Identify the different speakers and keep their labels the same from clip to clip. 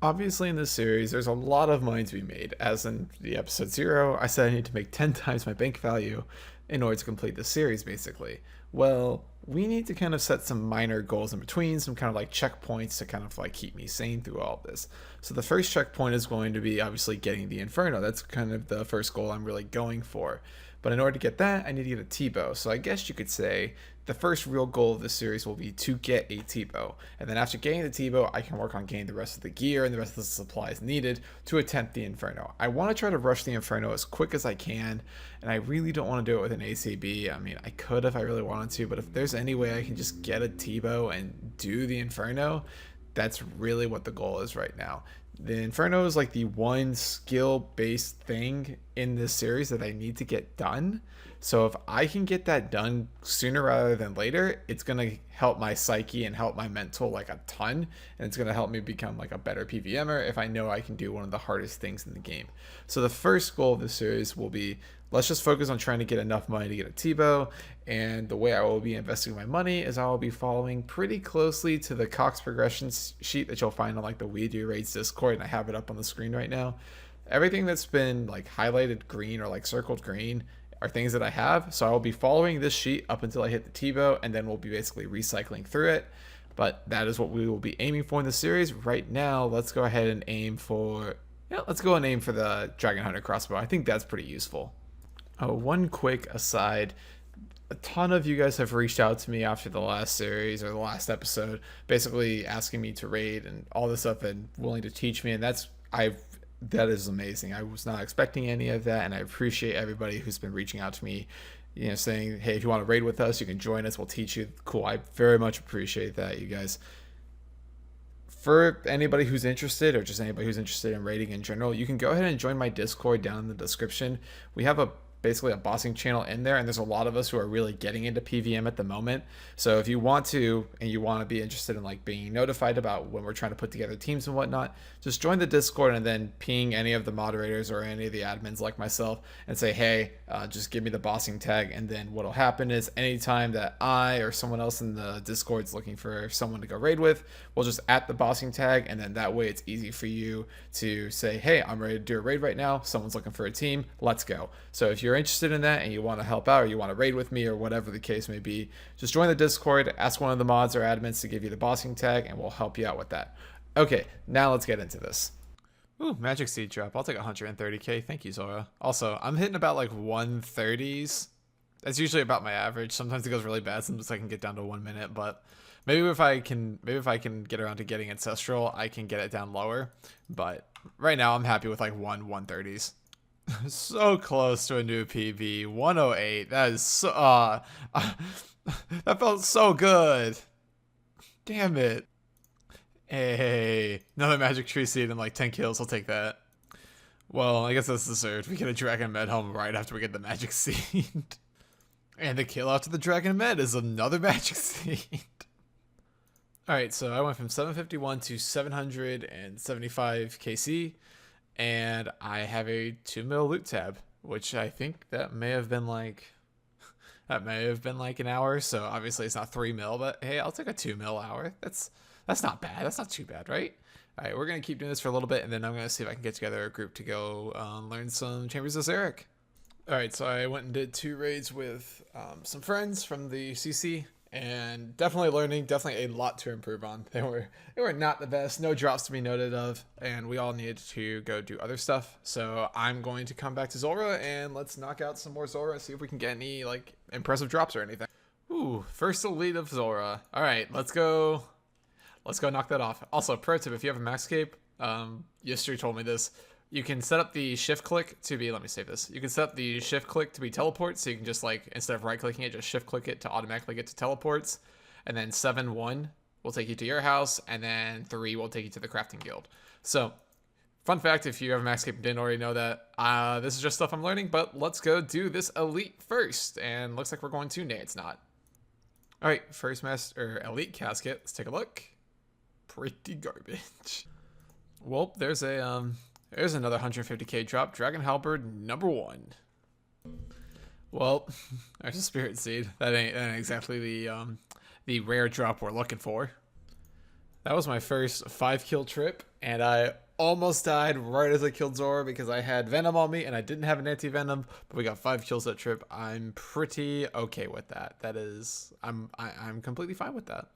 Speaker 1: Obviously, in this series, there's a lot of money to be made. As in the episode 0, I said I need to make 10 times my bank value in order to complete the series, basically. Well, we need to kind of set some minor goals in between, some kind of like checkpoints to kind of like keep me sane through all of this. So the first checkpoint is going to be obviously getting the Inferno. That's kind of the first goal I'm really going for. But in order to get that, I need to get a T-bow. So I guess you could say the first real goal of this series will be to get a T-bow. And then after getting the T-bow, I can work on getting the rest of the gear and the rest of the supplies needed to attempt the Inferno. I want to try to rush the Inferno as quick as I can, and I really don't want to do it with an ACB. I mean, I could if I really wanted to, but if there's any way I can just get a T-bow and do the Inferno, that's really what the goal is right now. The Inferno is like the one skill-based thing in this series that I need to get done. So if I can get that done sooner rather than later, it's going to help my psyche and help my mental like a ton. And it's going to help me become like a better PVMer if I know I can do one of the hardest things in the game. So the first goal of this series will be, let's just focus on trying to get enough money to get a T-bow. And the way I will be investing my money is I will be following pretty closely to the Cox progression sheet that you'll find on like the We Do Raids Discord. And I have it up on the screen right now. Everything that's been like highlighted green or like circled green are things that I have. So I will be following this sheet up until I hit the T-bow, and then we'll be basically recycling through it. But that is what we will be aiming for in the series. Right now, let's go ahead and aim for, let's go and aim for the Dragon Hunter crossbow. I think that's pretty useful. Oh, one quick aside. A ton of you guys have reached out to me after the last series or the last episode, basically asking me to raid and all this stuff and willing to teach me. And that is amazing. I was not expecting any of that, and I appreciate everybody who's been reaching out to me, saying, hey, if you want to raid with us, you can join us, we'll teach you. Cool. I very much appreciate that, you guys. For anybody who's interested, or just anybody who's interested in raiding in general, you can go ahead and join my Discord down in the description. We have basically a bossing channel in there, and there's a lot of us who are really getting into PVM at the moment. So if you want to, and you want to be interested in like being notified about when we're trying to put together teams and whatnot, just join the Discord and then ping any of the moderators or any of the admins like myself and say, hey, just give me the bossing tag. And then what'll happen is anytime that I or someone else in the Discord is looking for someone to go raid with, we'll just at the bossing tag, and then that way it's easy for you to say, hey, I'm ready to do a raid right now, someone's looking for a team, let's go. So if you're interested in that and you want to help out, or you want to raid with me, or whatever the case may be, just join the Discord, ask one of the mods or admins to give you the bossing tag, and we'll help you out with that. Okay, now let's get into this. Ooh, magic seed drop. I'll take 130k. Thank you, Zora. Also, I'm hitting about like 130s. That's usually about my average. Sometimes it goes really bad. Sometimes I can get down to 1 minute, but maybe if I can get around to getting ancestral, I can get it down lower. But right now, I'm happy with like 130s. So close to a new PV. 108. That is so. That felt so good. Damn it. Hey, another magic tree seed and like 10 kills. I'll take that. Well, I guess that's deserved. We get a dragon med home right after we get the magic seed. And the kill after the dragon med is another magic seed. Alright, so I went from 751 to 775 KC. And I have a 2 mil loot tab, which I think that may have been like an hour. So obviously it's not 3 mil, but hey, I'll take a 2 mil hour. That's not bad. That's not too bad, right? All right, we're going to keep doing this for a little bit, and then I'm going to see if I can get together a group to go learn some Chambers of Zarek. All right, so I went and did 2 raids with some friends from the CC, and definitely a lot to improve on. They were not the best, no drops to be noted of, and we all needed to go do other stuff. So I'm going to come back to Zora, and let's knock out some more Zora and see if we can get any like impressive drops or anything. Ooh, first elite of Zora. All right, let's go knock that off. Also, pro tip, if you have a max cape, Yestri told me this, you can set up the shift click to be, let me save this. You can set up the shift click to be teleport. So you can just like, instead of right clicking it, just shift click it to automatically get to teleports. And then 7-1 will take you to your house. And then 3 will take you to the crafting guild. So fun fact, if you have a max cape and didn't already know that, this is just stuff I'm learning, but let's go do this elite first. And looks like we're going to, nay, it's not. All right, first master elite casket. Let's take a look. Pretty garbage. Well, there's another 150k drop. Dragon Halberd #1. Well, there's a spirit seed. That ain't exactly the rare drop we're looking for. That was my first 5 kill trip, and I almost died right as I killed Zora because I had Venom on me and I didn't have an anti-Venom, but we got 5 kills that trip. I'm pretty okay with that. That is, I'm completely fine with that.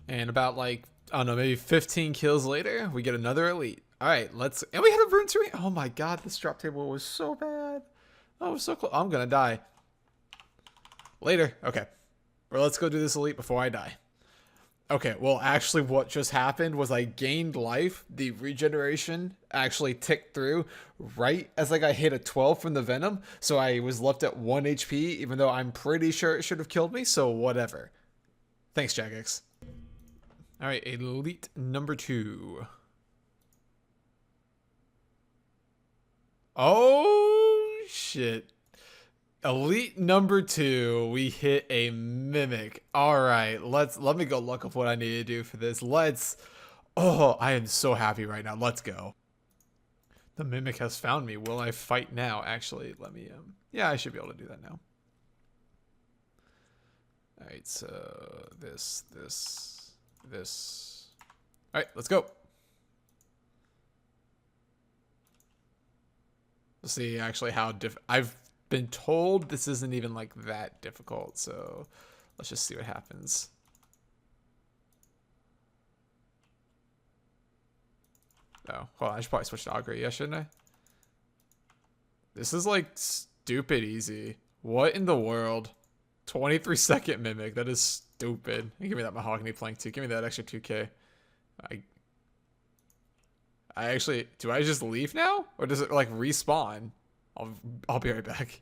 Speaker 1: And about like, I don't know, maybe 15 kills later, we get another elite. All right, let's, and we had a rune terrain. Oh my god, this drop table was so bad. Oh, it was so close. I'm gonna die. Later. Okay. Well, let's go do this elite before I die. Okay, well, actually, what just happened was I gained life. The regeneration actually ticked through right as I got hit a 12 from the Venom. So I was left at 1 HP, even though I'm pretty sure it should have killed me. So whatever. Thanks, Jagex. All right, elite number 2. Oh, shit. Elite number 2, we hit a Mimic. All right, let me go look up what I need to do for this. Oh, I am so happy right now. Let's go. The Mimic has found me. Will I fight now? Actually, let me, yeah, I should be able to do that now. All right, so this. All right, let's go. Let's see actually how I've been told this isn't even like that difficult, so let's just see what happens. Oh, hold on, I should probably switch to Augury, yeah, shouldn't I? This is like stupid easy. What in the world? 23-second Mimic, that is stupid. Give me that Mahogany Plank too, give me that extra 2k. I actually, do I just leave now? Or does it like respawn? I'll be right back.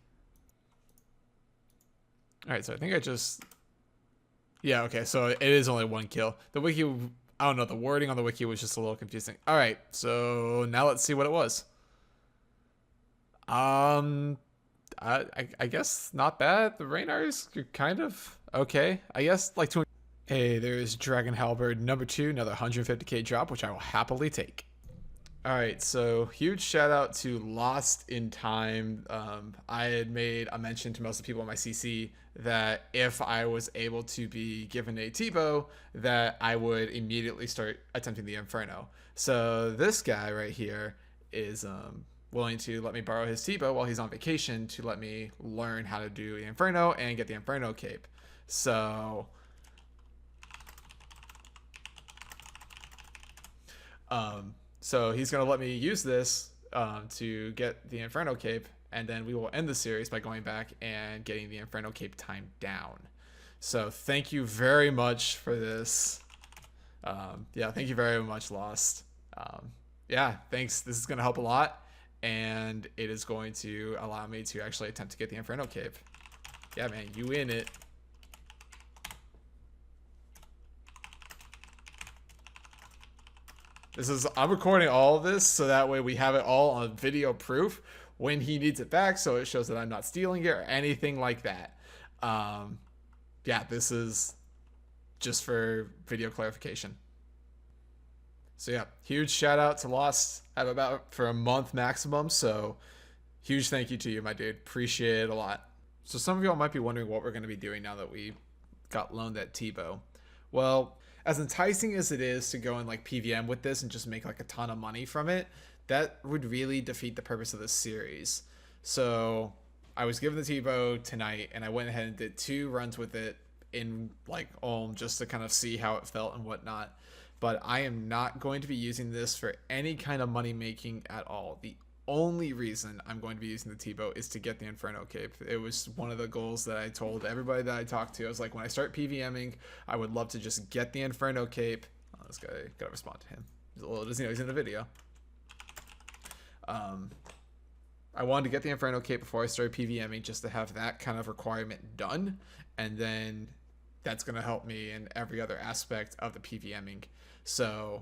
Speaker 1: Alright, so I think I just... Yeah, okay, so it is only 1 kill. The wiki, I don't know, the wording on the wiki was just a little confusing. Alright, so now let's see what it was. I guess not bad. The Raynars are kind of okay. I guess like 200. Hey, there's Dragon Halberd number 2, another 150k drop, which I will happily take. All right, so huge shout out to Lost in Time. I had made a mention to most of the people in my CC that if I was able to be given a T-bow, that I would immediately start attempting the Inferno. So this guy right here is willing to let me borrow his T-bow while he's on vacation to let me learn how to do the Inferno and get the Inferno cape. So so he's going to let me use this to get the Inferno cape, and then we will end the series by going back and getting the Inferno cape time down. So thank you very much for this. Yeah, thank you very much, Lost. Yeah, thanks. This is going to help a lot, and it is going to allow me to actually attempt to get the Inferno cape. Yeah, man, you in it. I'm recording all of this so that way we have it all on video proof when he needs it back, so it shows that I'm not stealing it or anything like that. Yeah, this is just for video clarification. So yeah, huge shout out to Lost. I have about for a month maximum, so huge thank you to you, my dude. Appreciate it a lot. So some of y'all might be wondering what we're going to be doing now that we got loaned that T-bow. Well, as enticing as it is to go in like PVM with this and just make like a ton of money from it, that would really defeat the purpose of this series. So I was given the T-bow tonight and I went ahead and did 2 runs with it in like Ulm just to kind of see how it felt and whatnot. But I am not going to be using this for any kind of money making at all. The only reason I'm going to be using the T-bow is to get the Inferno cape. It was one of the goals that I told everybody that I talked to. I was like, when I start PVMing, I would love to just get the Inferno cape. Oh, this guy gotta respond to him. He's a little, doesn't know he's in the video. I wanted to get the Inferno cape before I started PVMing just to have that kind of requirement done, and then that's gonna help me in every other aspect of the PVMing. So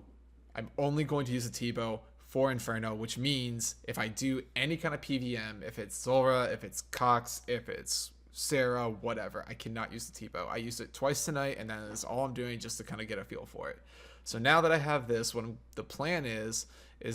Speaker 1: I'm only going to use the T-bow for Inferno, which means if I do any kind of PVM, if it's Zora, if it's Cox, if it's Sarah, whatever, I cannot use the T-bow. I used it twice tonight, and that is all I'm doing just to kind of get a feel for it. So now that I have this, what the plan is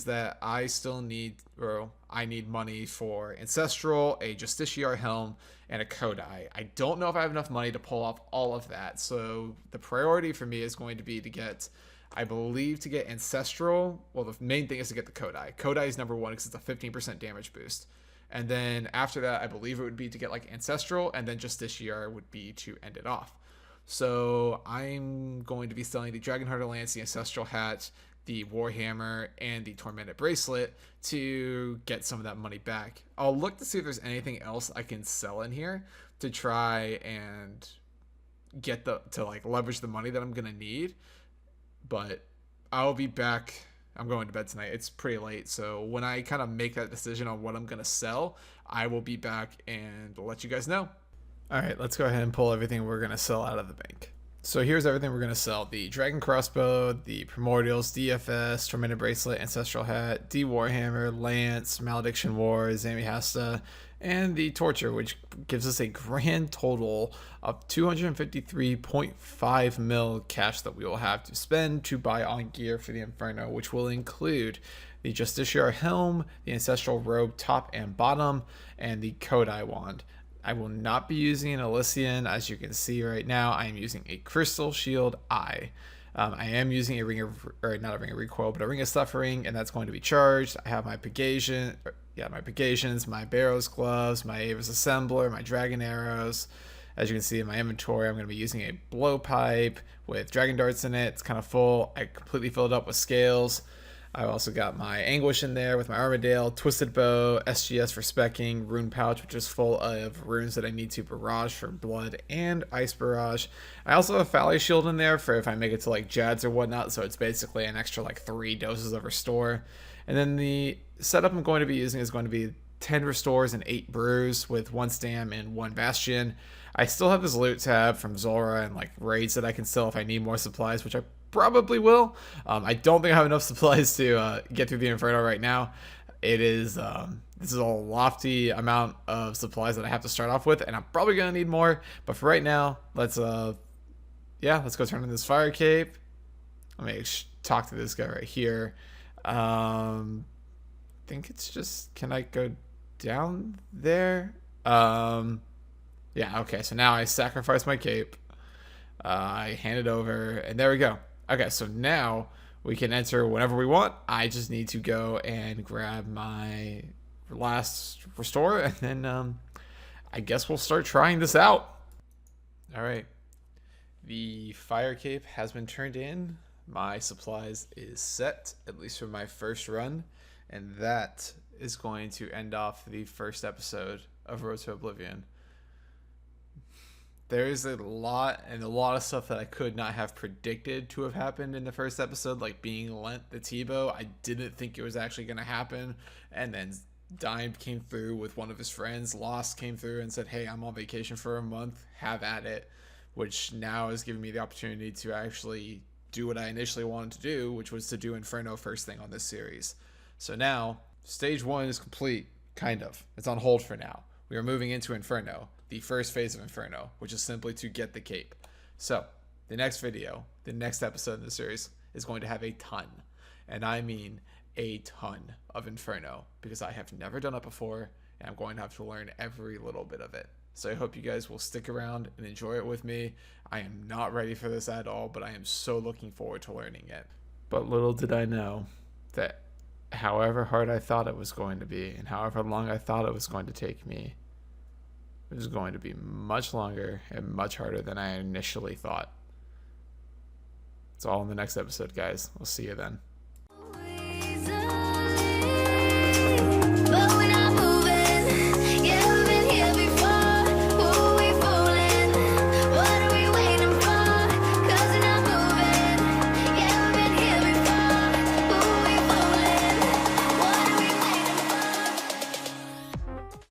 Speaker 1: that I still need, or I need money for Ancestral, a Justiciar Helm, and a Kodai. I don't know if I have enough money to pull off all of that, so the priority for me is going to be to get I believe to get Ancestral, well, the main thing is to get the Kodai. Kodai is number 1 because it's a 15% damage boost. And then after that, I believe it would be to get like Ancestral, and then Justiciar would be to end it off. So I'm going to be selling the Dragonhearted Lance, the Ancestral Hat, the Warhammer, and the Tormented Bracelet to get some of that money back. I'll look to see if there's anything else I can sell in here to try and get to like leverage the money that I'm gonna need. But I'll be back. I'm going to bed tonight. It's pretty late, so when I kind of make that decision on what I'm gonna sell, I will be back and let you guys know. All right, let's go ahead and pull everything we're gonna sell out of the bank. So here's everything we're going to sell. The Dragon Crossbow, the Primordials, DFS, Tormented Bracelet, Ancestral Hat, D Warhammer, Lance, Malediction War, Zamihasta, and the Torture, which gives us a grand total of 253.5 mil cash that we will have to spend to buy on gear for the Inferno, which will include the Justiciar Helm, the Ancestral Robe top and bottom, and the Kodai Wand. I will not be using an Elysian. As you can see right now, I am using a Crystal Shield Eye. I am using a Ring of, or not a Ring of Recoil, but a Ring of Suffering, and that's going to be charged. I have my Pegasions, my Barrows Gloves, my Ava's Assembler, my Dragon Arrows. As you can see in my inventory, I'm going to be using a Blowpipe with Dragon Darts in it. It's kind of full. I completely filled up with Scales. I also got my Anguish in there with my Armadale, Twisted Bow, SGS for specking, Rune Pouch, which is full of runes that I need to barrage for Blood and Ice Barrage. I also have a Phalli Shield in there for if I make it to like Jads or whatnot, so it's basically an extra like 3 doses of Restore. And then the setup I'm going to be using is going to be 10 Restores and 8 Brews with 1 Stam and 1 Bastion. I still have this loot tab from Zora and like raids that I can sell if I need more supplies, which I probably will. I don't think I have enough supplies to get through the Inferno right now. It is this is a lofty amount of supplies that I have to start off with, and I'm probably gonna need more. But for right now, let's go turn in this Fire Cape. Let me talk to this guy right here. I think it's just, can I go down there? Yeah, okay, so now I sacrifice my cape. I hand it over, and there we go. Okay, so now we can enter whenever we want. I just need to go and grab my last Restore, and then I guess we'll start trying this out. All right. The Fire Cape has been turned in. My supplies is set, at least for my first run, and that is going to end off the first episode of Road to Oblivion. There is a lot of stuff that I could not have predicted to have happened in the first episode, like being lent the T-bow. I didn't think it was actually going to happen, and then Dime came through with one of his friends. Lost came through and said, hey, I'm on vacation for a month, have at it, which now is giving me the opportunity to actually do what I initially wanted to do, which was to do Inferno first thing on this series. So now, stage 1 is complete, kind of. It's on hold for now. We are moving into Inferno, the first phase of Inferno, which is simply to get the cape. So, the next video, the next episode in the series, is going to have a ton, and I mean a ton of Inferno, because I have never done it before, and I'm going to have to learn every little bit of it. So I hope you guys will stick around and enjoy it with me. I am not ready for this at all, but I am so looking forward to learning it. But little did I know that however hard I thought it was going to be, and however long I thought it was going to take me, it was going to be much longer and much harder than I initially thought. It's all in the next episode, guys. We'll see you then.